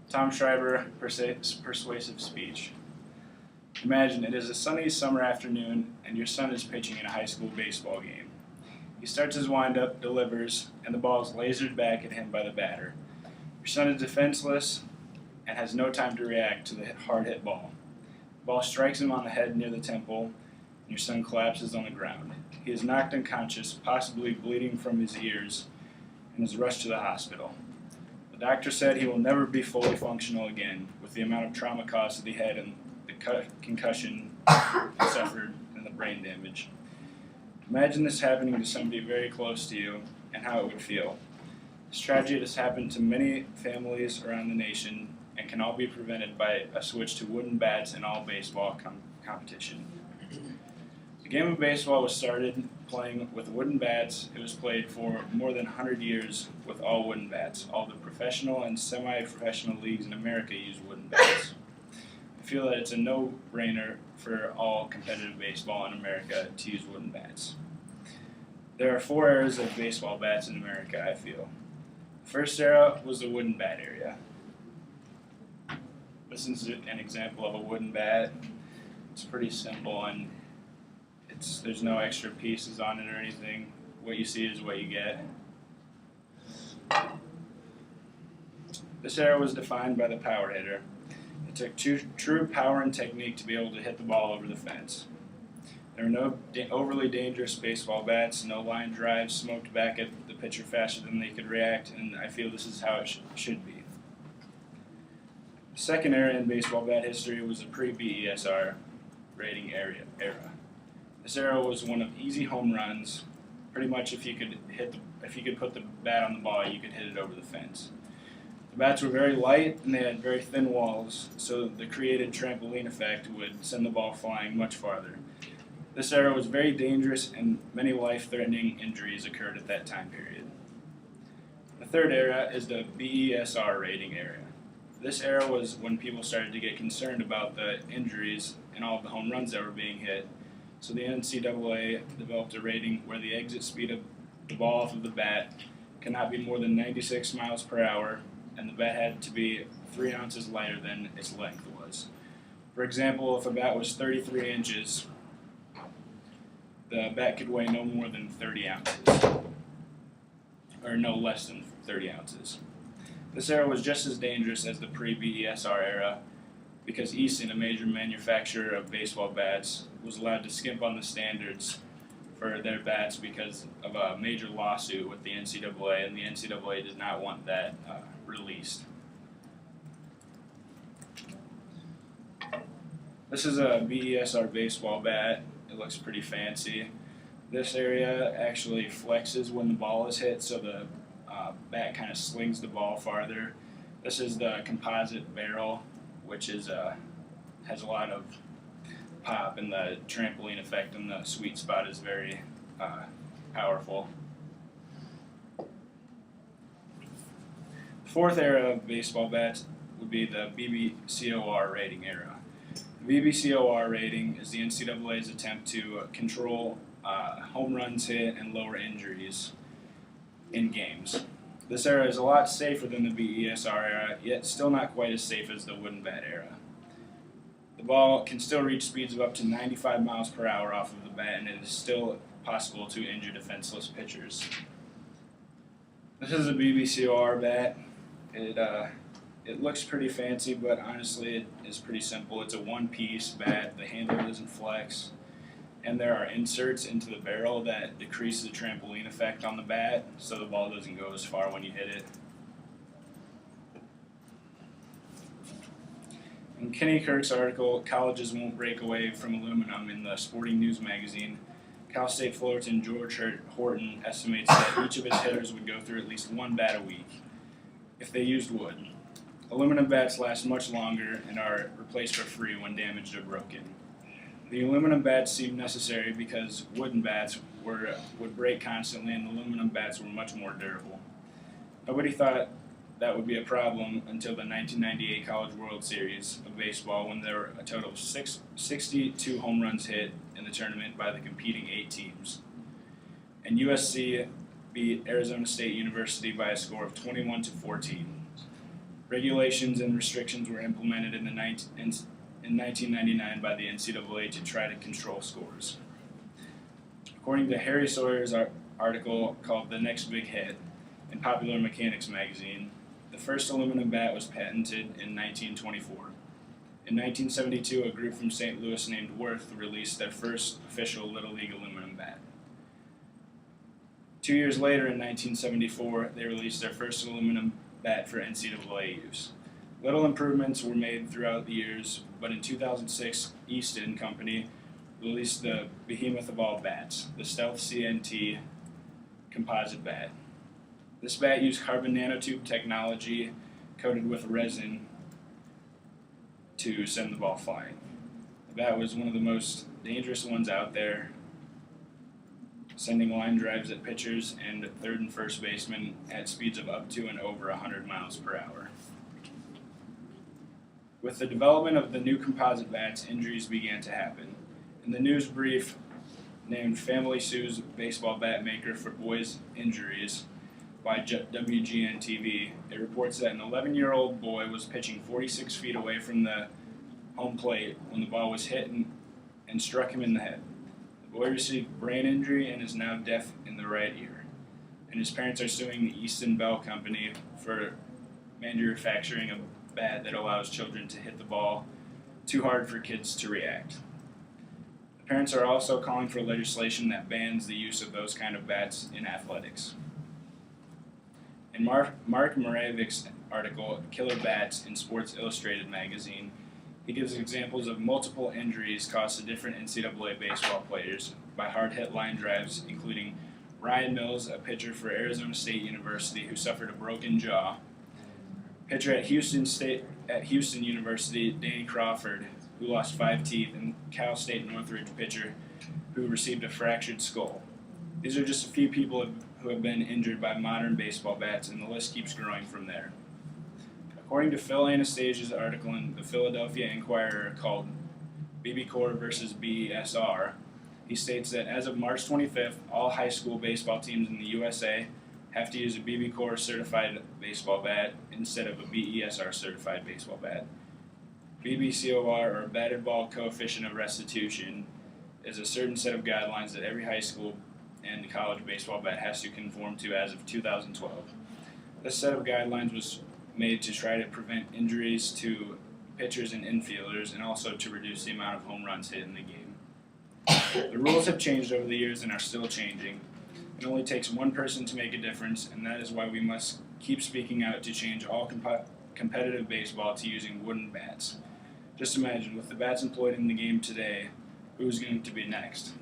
Tom Schreiber, Persuasive Speech. Imagine it is a sunny summer afternoon and your son is pitching in a high school baseball game. He starts his windup, delivers, and the ball is lasered back at him by the batter. Your son is defenseless and has no time to react to the hard-hit ball. The ball strikes him on the head near the temple, and your son collapses on the ground. He is knocked unconscious, possibly bleeding from his ears, and is rushed to the hospital. The doctor said he will never be fully functional again with the amount of trauma caused to the head and the concussion he suffered and the brain damage. Imagine this happening to somebody very close to you and how it would feel. This tragedy has happened to many families around the nation and can all be prevented by a switch to wooden bats in all baseball competition. The game of baseball was started playing with wooden bats. It was played for more than 100 years with all wooden bats. All the professional and semi-professional leagues in America use wooden bats. I feel that it's a no-brainer for all competitive baseball in America to use wooden bats. There are 4 eras of baseball bats in America, I feel. The first era was the wooden bat era. This is an example of a wooden bat. It's pretty simple and there's no extra pieces on it or anything. What you see is what you get. This era was defined by the power hitter. It took true power and technique to be able to hit the ball over the fence. There were no overly dangerous baseball bats, no line drives smoked back at the pitcher faster than they could react, and I feel this is how it should be. The second era in baseball bat history was the pre-BESR rating era. This era was one of easy home runs. Pretty much, if you could put the bat on the ball, you could hit it over the fence. The bats were very light and they had very thin walls, so the created trampoline effect would send the ball flying much farther. This era was very dangerous and many life-threatening injuries occurred at that time period. The third era is the BESR rating era. This era was when people started to get concerned about the injuries and all of the home runs that were being hit. So the NCAA developed a rating where the exit speed of the ball off of the bat cannot be more than 96 miles per hour, and the bat had to be 3 ounces lighter than its length was. For example, if a bat was 33 inches, the bat could weigh no more than 30 ounces, or no less than 30 ounces. This era was just as dangerous as the pre-BESR era, because Easton, a major manufacturer of baseball bats, was allowed to skimp on the standards for their bats because of a major lawsuit with the NCAA, and the NCAA did not want that released. This is a BESR baseball bat. It looks pretty fancy. This area actually flexes when the ball is hit, so the bat kind of slings the ball farther. This is the composite barrel, which has a lot of pop, and the trampoline effect and the sweet spot is very powerful. The fourth era of baseball bats would be the BBCOR rating era. The BBCOR rating is the NCAA's attempt to control home runs hit and lower injuries in games. This era is a lot safer than the BESR era, yet still not quite as safe as the wooden bat era. The ball can still reach speeds of up to 95 miles per hour off of the bat, and it is still possible to injure defenseless pitchers. This is a BBCOR bat. It looks pretty fancy, but honestly it is pretty simple. It's a one-piece bat. The handle doesn't flex, and there are inserts into the barrel that decrease the trampoline effect on the bat, so the ball doesn't go as far when you hit it. In Kenny Kirk's article, "Colleges Won't Break Away from Aluminum" in the Sporting News magazine, Cal State Fullerton George Horton estimates that each of his hitters would go through at least 1 bat a week if they used wood. Aluminum bats last much longer and are replaced for free when damaged or broken. The aluminum bats seemed necessary because wooden bats would break constantly, and aluminum bats were much more durable. Nobody thought that would be a problem until the 1998 College World Series of baseball, when there were a total of 62 home runs hit in the tournament by the competing 8 teams. And USC beat Arizona State University by a score of 21-14. Regulations and restrictions were implemented in 1999 by the NCAA to try to control scores. According to Harry Sawyer's article called The Next Big Hit in Popular Mechanics magazine, the first aluminum bat was patented in 1924. In 1972, a group from St. Louis named Worth released their first official Little League aluminum bat. 2 years later, in 1974, they released their first aluminum bat for NCAA use. Little improvements were made throughout the years, but in 2006, Easton Company released the behemoth of all bats, the Stealth CNT composite bat. This bat used carbon nanotube technology coated with resin to send the ball flying. The bat was one of the most dangerous ones out there, sending line drives at pitchers and third and first basemen at speeds of up to and over 100 miles per hour. With the development of the new composite bats, injuries began to happen. In the news brief named Family Sues Baseball Bat Maker for Boys' Injuries by WGN-TV, it reports that an 11-year-old boy was pitching 46 feet away from the home plate when the ball was hit and struck him in the head. The boy received brain injury and is now deaf in the right ear, and his parents are suing the Easton Bell Company for manufacturing a bat that allows children to hit the ball too hard for kids to react. The parents are also calling for legislation that bans the use of those kind of bats in athletics. In Mark Moravik's article, Killer Bats, in Sports Illustrated magazine, he gives examples of multiple injuries caused to different NCAA baseball players by hard-hit line drives, including Ryan Mills, a pitcher for Arizona State University who suffered a broken jaw, pitcher at Houston University, Danny Crawford, who lost 5 teeth, and Cal State Northridge pitcher who received a fractured skull. These are just a few people who have been injured by modern baseball bats, and the list keeps growing from there. According to Phil Anastasia's article in the Philadelphia Inquirer called BB-Core versus BESR, he states that as of March 25th, all high school baseball teams in the USA have to use a BB-Core certified baseball bat instead of a BESR certified baseball bat. BBCOR, or batted ball coefficient of restitution, is a certain set of guidelines that every high school and college baseball bat has to conform to as of 2012. This set of guidelines was made to try to prevent injuries to pitchers and infielders, and also to reduce the amount of home runs hit in the game. The rules have changed over the years and are still changing. It only takes one person to make a difference, and that is why we must keep speaking out to change all competitive baseball to using wooden bats. Just imagine, with the bats employed in the game today, who's going to be next?